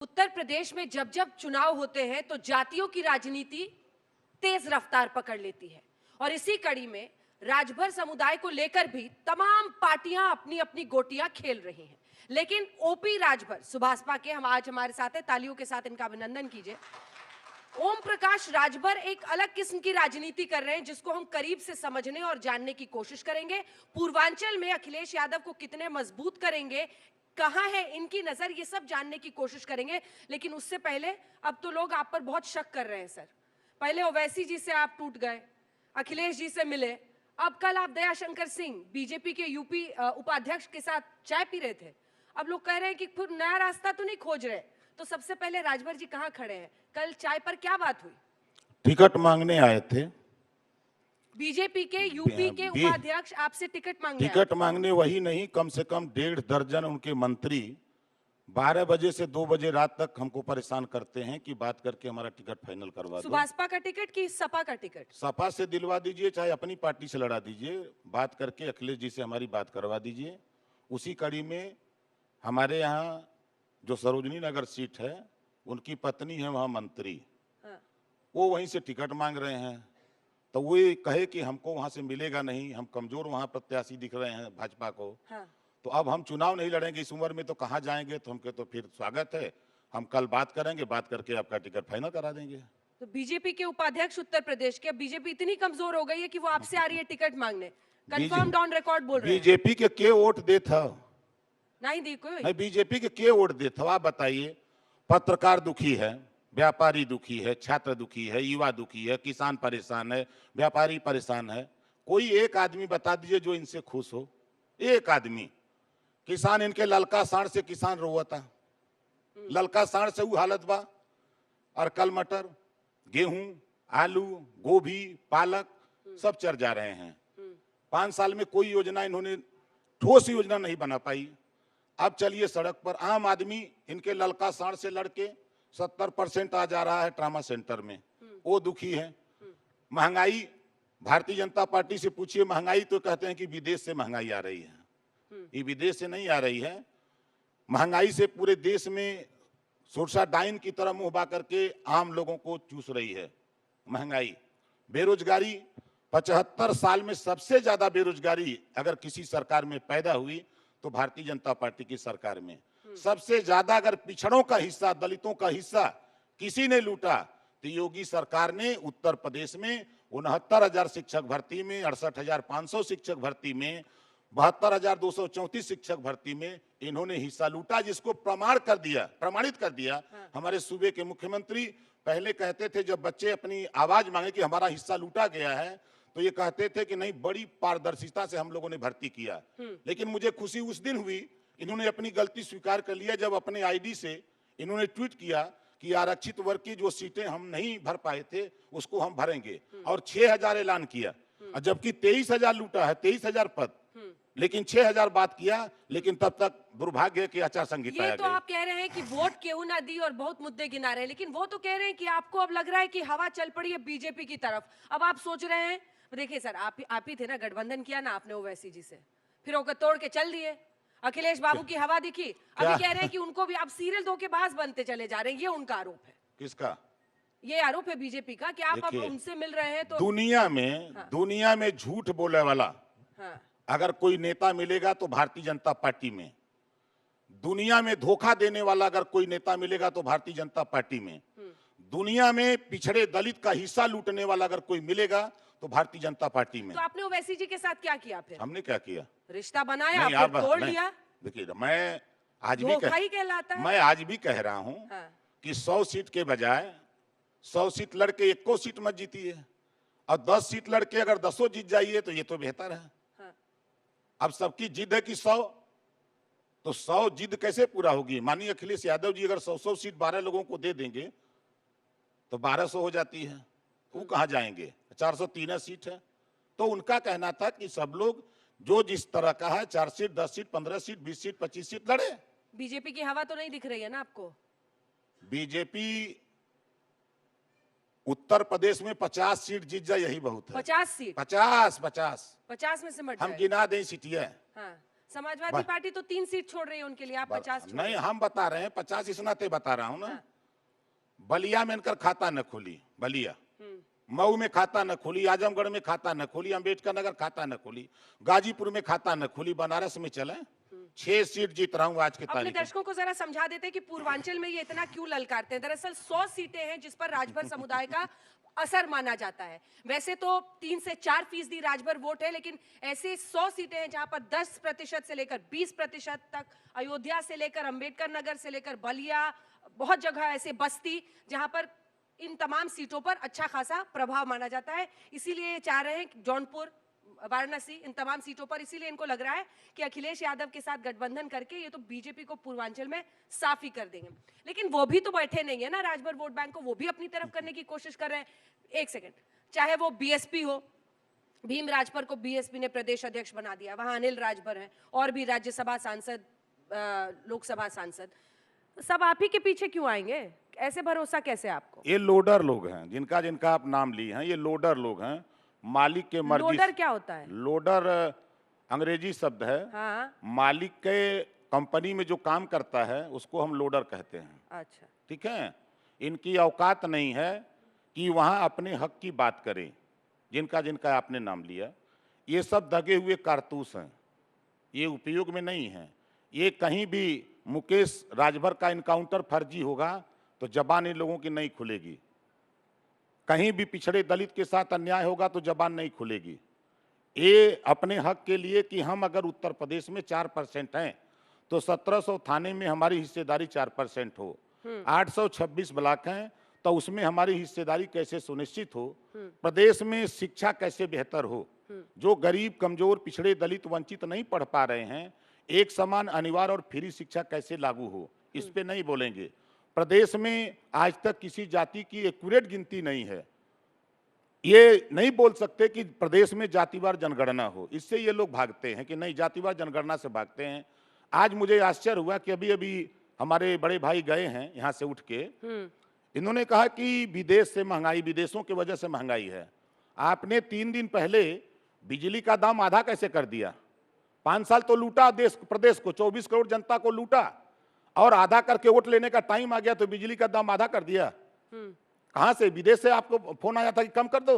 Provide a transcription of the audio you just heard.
उत्तर प्रदेश में जब जब चुनाव होते हैं तो जातियों की राजनीति तेज रफ्तार पकड़ लेती है और इसी कड़ी में राजभर समुदाय को लेकर भी तमाम पार्टियां अपनी अपनी गोटियां खेल रही हैं। लेकिन ओपी राजभर सुभाषपा के हम आज हमारे साथ हैं, तालियों के साथ इनका अभिनंदन कीजिए। ओम प्रकाश राजभर एक अलग किस्म की राजनीति कर रहे हैं जिसको हम करीब से समझने और जानने की कोशिश करेंगे। पूर्वांचल में अखिलेश यादव को कितने मजबूत करेंगे, कहां है इनकी नजर, ये सब जानने की कोशिश करेंगे। लेकिन उससे पहले अब तो लोग आप पर बहुत शक कर रहे हैं सर। पहले ओवैसी जी से आप टूट गए, अखिलेश जी से मिले, अब कल आप दयाशंकर सिंह बीजेपी के यूपी उपाध्यक्ष के साथ चाय पी रहे थे। अब लोग कह रहे हैं कि फिर नया रास्ता तो नहीं खोज रहे। तो सबसे पहले राजभर जी कहां खड़े हैं, कल चाय पर क्या बात हुई? टिकट मांगने आए थे। बीजेपी के यूपी के उपाध्यक्ष आपसे टिकट मांगने आए। टिकट मांगने वही नहीं, कम से कम 1.5 दर्जन उनके मंत्री 12 बजे से 2 बजे रात तक हमको परेशान करते हैं कि बात करके हमारा टिकट फाइनल करवा दो। सुभाषपा का टिकट कि सपा का टिकट? सपा से दिलवा दीजिए, चाहे अपनी पार्टी से लड़ा दीजिए, बात करके अखिलेश जी से हमारी बात करवा दीजिए। उसी कड़ी में हमारे यहाँ जो सरोजनी नगर सीट है, उनकी पत्नी है वहाँ मंत्री, वो वहीं से टिकट मांग रहे हैं। तो वो कहे कि हमको वहां से मिलेगा नहीं, हम कमजोर वहां प्रत्याशी दिख रहे हैं भाजपा को। तो अब हम चुनाव नहीं लड़ेंगे इस उम्र में, तो कहाँ जाएंगे? तो हमके तो फिर स्वागत है, हम कल बात करेंगे, बात करके आपका टिकट फाइनल करा देंगे। तो बीजेपी के उपाध्यक्ष उत्तर प्रदेश के, बीजेपी इतनी कमजोर हो गई है कि वो आपसे आ रही है टिकट मांगने, कंफर्म्ड ऑन रिकॉर्ड बोल रहे हैं। बीजेपी के वोट दे था? नहीं दी कोई। नहीं, बीजेपी के वोट दे था? आप बताइए। पत्रकार दुखी है, व्यापारी दुखी है, छात्र दुखी है, युवा दुखी है, किसान परेशान है, व्यापारी परेशान है। कोई एक आदमी बता दीजिए जो इनसे खुश हो, एक आदमी। किसान इनके ललका साढ़ से किसान रोवता, ललका साढ़ से वो हालत बा। और कल मटर, गेहूं, आलू, गोभी, पालक सब चढ़ जा रहे हैं। 5 साल में कोई योजना इन्होंने, ठोस योजना नहीं बना पाई। अब चलिए सड़क पर, आम आदमी इनके ललका साढ़ से लड़के 70% आ जा रहा है ट्रामा सेंटर में, वो दुखी है। महंगाई, भारतीय जनता पार्टी से पूछिए महंगाई, तो कहते हैं कि विदेश से महंगाई आ रही है। ये विदेश से नहीं आ रही है, महंगाई से पूरे देश में सुरसा डाइन की तरह मुंह बा करके आम लोगों को चूस रही है महंगाई। बेरोजगारी, 75 साल में सबसे ज्यादा बेरोजगारी अगर किसी सरकार में पैदा हुई तो भारतीय जनता पार्टी की सरकार में। सबसे ज्यादा अगर पिछड़ों का हिस्सा, दलितों का हिस्सा किसी ने लूटा तो योगी सरकार ने उत्तर प्रदेश में 69,000 शिक्षक भर्ती में, 68,500 शिक्षक भर्ती में, 72,234 शिक्षक भर्ती में इन्होंने हिस्सा लूटा, जिसको प्रमाणित कर दिया। हमारे सूबे के मुख्यमंत्री पहले कहते थे, जब बच्चे अपनी आवाज मांगे कि हमारा हिस्सा लूटा गया है, तो ये कहते थे कि नहीं, बड़ी पारदर्शिता से हम लोगों ने भर्ती किया। लेकिन मुझे खुशी उस दिन हुई, इन्होंने अपनी गलती स्वीकार कर लिया, जब अपने आईडी से इन्होंने ट्वीट किया कि आरक्षित वर्ग की जो सीटें हम नहीं भर पाए थे उसको हम भरेंगे, और 6,000 ऐलान किया। जबकि 23,000 लूटा है, 23,000 पद, लेकिन 6,000 बात किया। लेकिन तब तक दुर्भाग्य की आचार संहिता ये तो आप कह रहे हैं कि वोट क्यों ना दी और बहुत मुद्दे गिना रहे हैं, लेकिन वो तो कह रहे हैं कि आपको अब लग रहा है कि हवा चल पड़ी है बीजेपी की तरफ। अब आप सोच रहे हैं, देखिए सर, आप ही थे ना, गठबंधन किया ना आपने ओवैसी जी से, फिर ओकर तोड़ के चल दिए। अखिलेश बाबू की हवा दिखी, अभी कह रहे हैं कि उनको भी आप सीरियल धोखेबाज बनते चले जा रहे हैं। ये उनका आरोप है। किसका? ये आरोप है बीजेपी का कि आप अब उनसे मिल रहे हैं। तो दुनिया में झूठ बोले वाला अगर कोई नेता मिलेगा तो भारतीय जनता पार्टी में। दुनिया में धोखा देने वाला अगर कोई नेता मिलेगा तो भारतीय जनता पार्टी में। दुनिया में पिछड़े दलित का हिस्सा लूटने वाला अगर कोई मिलेगा तो भारतीय जनता पार्टी में। तो आपने ओवैसी जी के साथ क्या किया फिर? हमने क्या किया? रिश्ता बनाया, फिर तोड़ लिया। देखिए, मैं आज भी कह रहा हूं कि 100 सीट के बजाय 100 सीट लड़के 1 सीट मत जीतिए, और 10 सीट लड़के अगर 10 जीत जाइए तो ये तो बेहतर है। अब सबकी जिद है कि 100, तो 100 जिद कैसे पूरा होगी? मानिए अखिलेश यादव जी अगर 100 सीट 12 लोगों को दे देंगे तो 1200 हो जाती है, वो कहां जाएंगे? 403 सीट है। तो उनका कहना था कि सब लोग जो जिस तरह का है, 4 seat, 10 seat, 15 seat, 20 seat, 25 seat लड़े। बीजेपी की हवा तो नहीं दिख रही है ना आपको? बीजेपी उत्तर प्रदेश में 50 सीट जीत जाए यही बहुत है। 50 सीट? 50 में से मत हम गिना दें सीटियां। समाजवादी पार्टी तो 3 सीट छोड़ रही है उनके लिए, आप 50 छोड़ नहीं, रहे हैं। हम बता रहे हैं 50 इस नाते बता रहा हूं ना। हाँ। बलिया में इनकर खाता न खुली, बलिया मऊ में खाता न खुली, आजमगढ़ में खाता न खुली, अंबेडकर नगर खाता न खुली, गाजीपुर में खाता न खुली, बनारस में चले 6 सीट जीत रहा हूं आज के अपने तारीख में। दर्शकों को जरा समझा देते हैं कि पूर्वांचल में ये इतना क्यों ललकारते हैं। दरअसल 100 सीटें हैं जिस पर राजभर समुदाय का असर माना जाता है। वैसे तो 3 से 4% राजभर वोट है, लेकिन ऐसे 100 सीटें हैं जहां पर 10% से लेकर 20% तक, अयोध्या से लेकर अंबेडकर नगर से लेकर बलिया, बहुत जगह ऐसे बस्ती, जहां पर इन तमाम सीटों पर अच्छा खासा प्रभाव माना जाता है। इसीलिए ये चाह रहे हैं कि जौनपुर, वाराणसी, इन तमाम सीटों पर, इसीलिए इनको लग रहा है कि अखिलेश यादव के साथ गठबंधन करके ये तो बीजेपी को पूर्वांचल में साफ ही कर देंगे। लेकिन वो भी तो बैठे नहीं है ना राजभर वोट बैंक को, वो भी अपनी तरफ करने की कोशिश कर रहे हैं। एक सेकंड, चाहे वो बीएसपी हो, भीम राजभर को बीएसपी ने प्रदेश अध्यक्ष बना दिया, वहां अनिल राजभर हैं और भी राज्यसभा सांसद, लोकसभा सांसद, सब आप ही के पीछे क्यों आएंगे? ऐसे भरोसा कैसे आपको? ये लोडर लोग हैं, जिनका जिनका आप नाम लिए हैं, ये लोडर लोग हैं। मालिक के मर्जी लोडर क्या होता है? लोडर अंग्रेजी शब्द है। हाँ, मालिक के कंपनी में जो काम करता है उसको हम लोडर कहते हैं। अच्छा। ठीक है, इनकी औकात नहीं है कि वहाँ अपने हक की बात करें। जिनका जिनका आपने नाम लिया, ये सब दगे हुए कारतूस हैं, ये उपयोग में नहीं हैं। ये कहीं भी मुकेश राजभर का इनकाउंटर फर्जी होगा तो जबान इन लोगों की नहीं खुलेगी। कहीं भी पिछड़े दलित के साथ अन्याय होगा तो जबान नहीं खुलेगी। ये अपने हक के लिए कि हम अगर उत्तर प्रदेश में 4% हैं तो 1700 थाने में हमारी हिस्सेदारी 4% हो, 826 ब्लॉक हैं तो उसमें हमारी हिस्सेदारी कैसे सुनिश्चित हो, प्रदेश में शिक्षा कैसे बेहतर हो, जो गरीब, कमजोर, पिछड़े, दलित, वंचित नहीं पढ़ पा रहे हैं, एक समान, अनिवार्य और फ्री शिक्षा कैसे लागू हो, इस पे नहीं बोलेंगे। प्रदेश में आज तक किसी जाति की एक्यूरेट गिनती नहीं है। ये नहीं बोल सकते कि प्रदेश में जातिवार जनगणना हो, इससे ये लोग भागते हैं कि नहीं, जातिवार जनगणना से भागते हैं। आज मुझे आश्चर्य हुआ कि अभी अभी हमारे बड़े भाई गए हैं यहाँ से उठ के, इन्होंने कहा कि विदेश से महंगाई, विदेशों की वजह से महंगाई है। आपने 3 दिन पहले बिजली का दाम आधा कैसे कर दिया? 5 साल तो लूटा देश प्रदेश को, 24 करोड़ जनता को लूटा, और आधा करके वोट लेने का टाइम आ गया तो बिजली का दाम आधा कर दिया। कहां से? विदेश से आपको फोन आया था कि कम कर दो?